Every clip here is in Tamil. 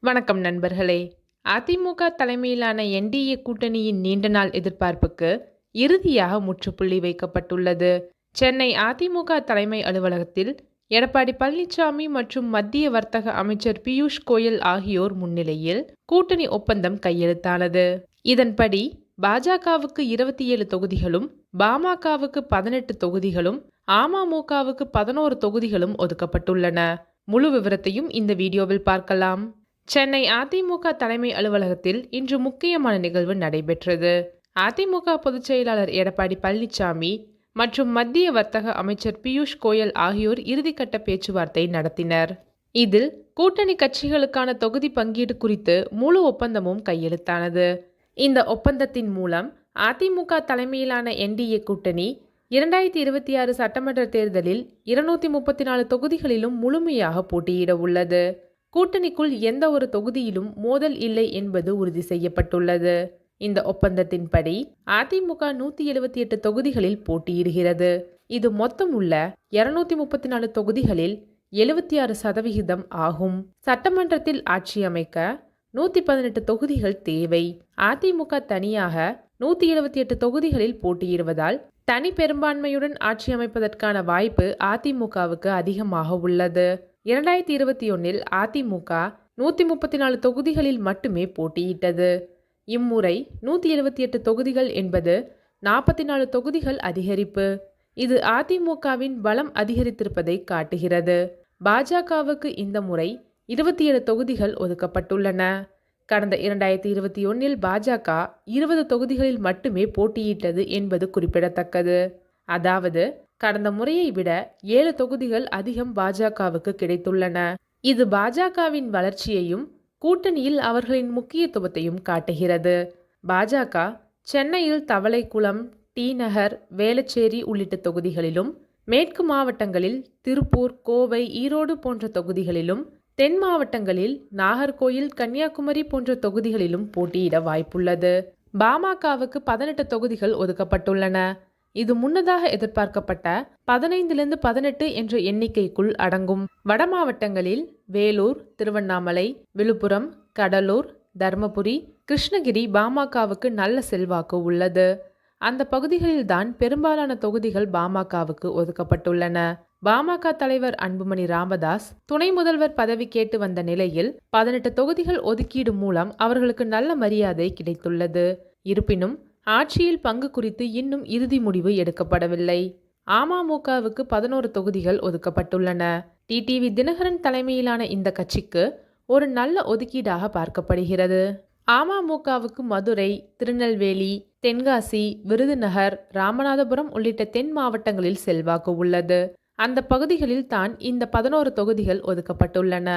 வணக்கம் நண்பர்களே. அதிமுக தலைமையிலான என்டிஏ கூட்டணியின் நீண்ட நாள் எதிர்பார்ப்புக்கு இறுதியாக முற்றுப்புள்ளி வைக்கப்பட்டுள்ளது. சென்னை அதிமுக தலைமை அலுவலகத்தில் எடப்பாடி பழனிசாமி மற்றும் மத்திய வர்த்தக அமைச்சர் பியூஷ் கோயல் ஆகியோர் முன்னிலையில் கூட்டணி ஒப்பந்தம் கையெழுத்தானது. இதன்படி பாஜகவுக்கு 27 தொகுதிகளும், பாமகவுக்கு 18 தொகுதிகளும், அமமுகவுக்கு 11 தொகுதிகளும் ஒதுக்கப்பட்டுள்ளன. முழு விவரத்தையும் இந்த வீடியோவில் பார்க்கலாம். சென்னை அதிமுக தலைமை அலுவலகத்தில் இன்று முக்கியமான நிகழ்வு நடைபெற்றது. அதிமுக பொதுச் செயலாளர் எடப்பாடி பழனிசாமி மற்றும் மத்திய வர்த்தக அமைச்சர் பியூஷ் கோயல் ஆகியோர் இறுதிக்கட்ட பேச்சுவார்த்தை நடத்தினர். இதில் கூட்டணி கட்சிகளுக்கான தொகுதி பங்கீடு குறித்து முழு ஒப்பந்தமும் கையெழுத்தானது. இந்த ஒப்பந்தத்தின் மூலம் அதிமுக தலைமையிலான என்டிஏ கூட்டணி 2026 சட்டமன்ற தேர்தலில் 234 தொகுதிகளிலும் முழுமையாக போட்டியிட உள்ளது. கூட்டணிக்குள் எந்த ஒரு தொகுதியிலும் மோதல் இல்லை என்பது உறுதி செய்யப்பட்டுள்ளது. இந்த ஒப்பந்தத்தின்படி அதிமுக 178 தொகுதிகளில் போட்டியிடுகிறது. இது மொத்தம் உள்ள 234 தொகுதிகளில் 76% ஆகும். சட்டமன்றத்தில் ஆட்சி அமைக்க 118 தொகுதிகள் தேவை. அதிமுக தனியாக 178 தொகுதிகளில் போட்டியிடுவதால் தனி பெரும்பான்மையுடன் ஆட்சி அமைப்பதற்கான வாய்ப்பு அதிமுகவுக்கு அதிகமாக உள்ளது. 2021 அதிமுக 134 தொகுதிகளில் மட்டுமே போட்டியிட்டது. இம்முறை 178 தொகுதிகள் என்பது 44 தொகுதிகள் அதிகரிப்பு. இது அதிமுகவின் பலம் அதிகரித்திருப்பதை காட்டுகிறது. பாஜகவுக்கு இந்த முறை 27 தொகுதிகள் ஒதுக்கப்பட்டுள்ளன. கடந்த 2021 பாஜக 20 தொகுதிகளில் மட்டுமே போட்டியிட்டது என்பது குறிப்பிடத்தக்கது. அதாவது கடந்த முறையை விட 7 தொகுதிகள் அதிகம் பாஜகவுக்கு கிடைத்துள்ளன. இது பாஜகவின் வளர்ச்சியையும் கூட்டணியில் அவர்களின் முக்கியத்துவத்தையும் காட்டுகிறது. பாஜக சென்னையில் தவளைக்குளம், டி நகர், வேளச்சேரி உள்ளிட்ட தொகுதிகளிலும், மேற்கு மாவட்டங்களில் திருப்பூர், கோவை, ஈரோடு போன்ற தொகுதிகளிலும், தென் மாவட்டங்களில் நாகர்கோயில், கன்னியாகுமரி போன்ற தொகுதிகளிலும் போட்டியிட வாய்ப்புள்ளது. பாமகவுக்கு 18 தொகுதிகள் ஒதுக்கப்பட்டுள்ளன. இது முன்னதாக எதிர்பார்க்கப்பட்ட 15-18 என்ற எண்ணிக்கைக்குள் அடங்கும். வட மாவட்டங்களில் வேலூர், திருவண்ணாமலை, விழுப்புரம், கடலூர், தர்மபுரி, கிருஷ்ணகிரி பாமகவுக்கு நல்ல செல்வாக்கு உள்ளது. அந்த பகுதிகளில்தான் பெரும்பாலான தொகுதிகள் பாமகவுக்கு ஒதுக்கப்பட்டுள்ளன. பாமக தலைவர் அன்புமணி ராமதாஸ் துணை முதல்வர் பதவி கேட்டு வந்த நிலையில் 18 தொகுதிகள் ஒதுக்கீடு மூலம் அவர்களுக்கு நல்ல மரியாதை கிடைத்துள்ளது. இருப்பினும் ஆட்சியில் பங்கு குறித்து இன்னும் இறுதி முடிவு எடுக்கப்படவில்லை. அமமுகவுக்கு 11 தொகுதிகள் ஒதுக்கப்பட்டுள்ளன. டிடிவி தினகரன் தலைமையிலான இந்த கட்சிக்கு ஒரு நல்ல ஒதுக்கீடாக பார்க்கப்படுகிறது. அமமுகவுக்கு மதுரை, திருநெல்வேலி, தென்காசி, விருதுநகர், ராமநாதபுரம் உள்ளிட்ட தென் மாவட்டங்களில் செல்வாக்கு உள்ளது. அந்த பகுதிகளில் தான் இந்த 11 தொகுதிகள் ஒதுக்கப்பட்டுள்ளன.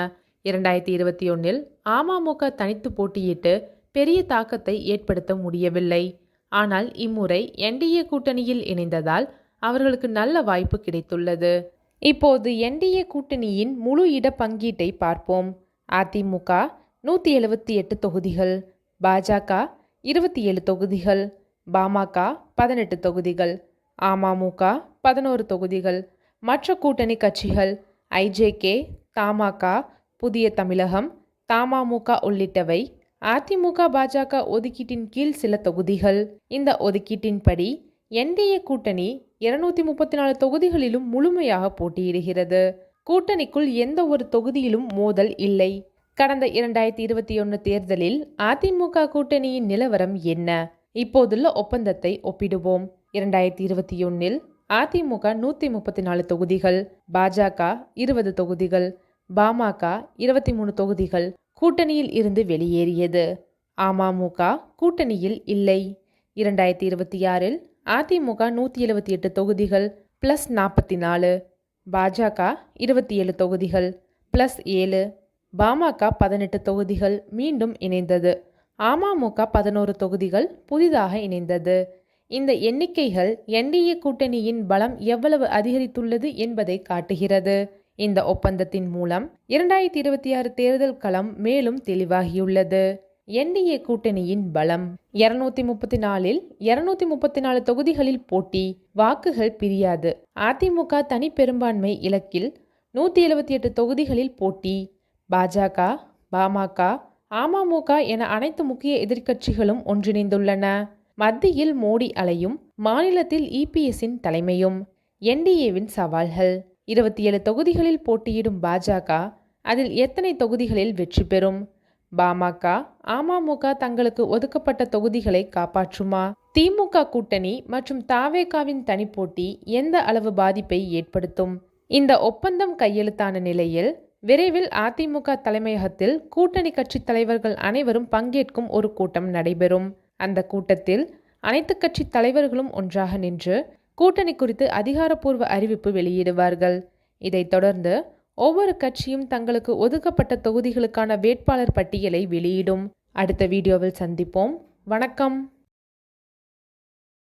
2021 அமமுக தனித்து போட்டியிட்டு பெரிய தாக்கத்தை ஏற்படுத்த முடியவில்லை. ஆனால் இம்முறை என்டிஏ கூட்டணியில் இணைந்ததால் அவர்களுக்கு நல்ல வாய்ப்பு கிடைத்துள்ளது. இப்போது என்டிஏ கூட்டணியின் முழு இட பங்கீட்டை பார்ப்போம். அதிமுக 178 தொகுதிகள், பாஜக 27 தொகுதிகள், பாமக 18 தொகுதிகள், அமமுக 11 தொகுதிகள், மற்ற கூட்டணி கட்சிகள் ஐஜேகே, தமாக, புதிய தமிழகம், தமமுக உள்ளிட்டவை அதிமுக பாஜக ஒதுக்கீட்டின் கீழ் சில தொகுதிகள். இந்த ஒதுக்கீட்டின்படி என்டிஏ கூட்டணி 234 தொகுதிகளிலும் முழுமையாக போட்டியிடுகிறது. கூட்டணிக்குள் எந்த ஒரு தொகுதியிலும் மோதல் இல்லை. கடந்த 2021 தேர்தலில் அதிமுக கூட்டணியின் நிலவரம் என்ன? இப்போதுள்ள ஒப்பந்தத்தை ஒப்பிடுவோம். 2021 அதிமுக 134 தொகுதிகள், பாஜக 20 தொகுதிகள், பாமக 23 தொகுதிகள் கூட்டணியில் இருந்து வெளியேறியது. அமமுக கூட்டணியில் இல்லை. 2026 அதிமுக 178 தொகுதிகள் பிளஸ் 44, பாஜக 27 தொகுதிகள் பிளஸ் 7, பாமக 18 தொகுதிகள் மீண்டும் இணைந்தது. அமமுக 11 தொகுதிகள் புதிதாக இணைந்தது. இந்த எண்ணிக்கைகள் என்டிஏ கூட்டணியின் பலம் எவ்வளவு அதிகரித்துள்ளது என்பதை காட்டுகிறது. இந்த ஒப்பந்தத்தின் மூலம் 2026 தேர்தல் களம் மேலும் தெளிவாகியுள்ளது. என்டிஏ கூட்டணியின் பலம் 234இல் 234 தொகுதிகளில் போட்டி, வாக்குகள் பிரியாது. அதிமுக தனி பெரும்பான்மை இலக்கில் 178 தொகுதிகளில் போட்டி, பாஜக பாமக, அமமுக என அனைத்து முக்கிய எதிர்க்கட்சிகளும் ஒன்றிணைந்துள்ளன. மத்தியில் மோடி அலையும், மாநிலத்தில் இபிஎஸ்ஸின் தலைமையும். என்டிஏவின் சவால்கள்: 27 தொகுதிகளில் போட்டியிடும் பாஜக அதில் எத்தனை தொகுதிகளில் வெற்றி பெறும்? பாமக, அமமுக தங்களுக்கு ஒதுக்கப்பட்ட தொகுதிகளை காப்பாற்றுமா? திமுக கூட்டணி மற்றும் தவேகாவின் தனிப்போட்டி எந்த அளவு பாதிப்பை ஏற்படுத்தும்? இந்த ஒப்பந்தம் கையெழுத்தான நிலையில் விரைவில் அதிமுக தலைமையகத்தில் கூட்டணி கட்சி தலைவர்கள் அனைவரும் பங்கேற்கும் ஒரு கூட்டம் நடைபெறும். அந்த கூட்டத்தில் அனைத்து கட்சி தலைவர்களும் ஒன்றாக நின்று கூட்டணி குறித்து அதிகாரப்பூர்வ அறிவிப்பு வெளியிடுவார்கள். இதைத் தொடர்ந்து ஒவ்வொரு கட்சியும் தங்களுக்கு ஒதுக்கப்பட்ட தொகுதிகளுக்கான வேட்பாளர் பட்டியலை வெளியிடும். அடுத்த வீடியோவில் சந்திப்போம். வணக்கம்.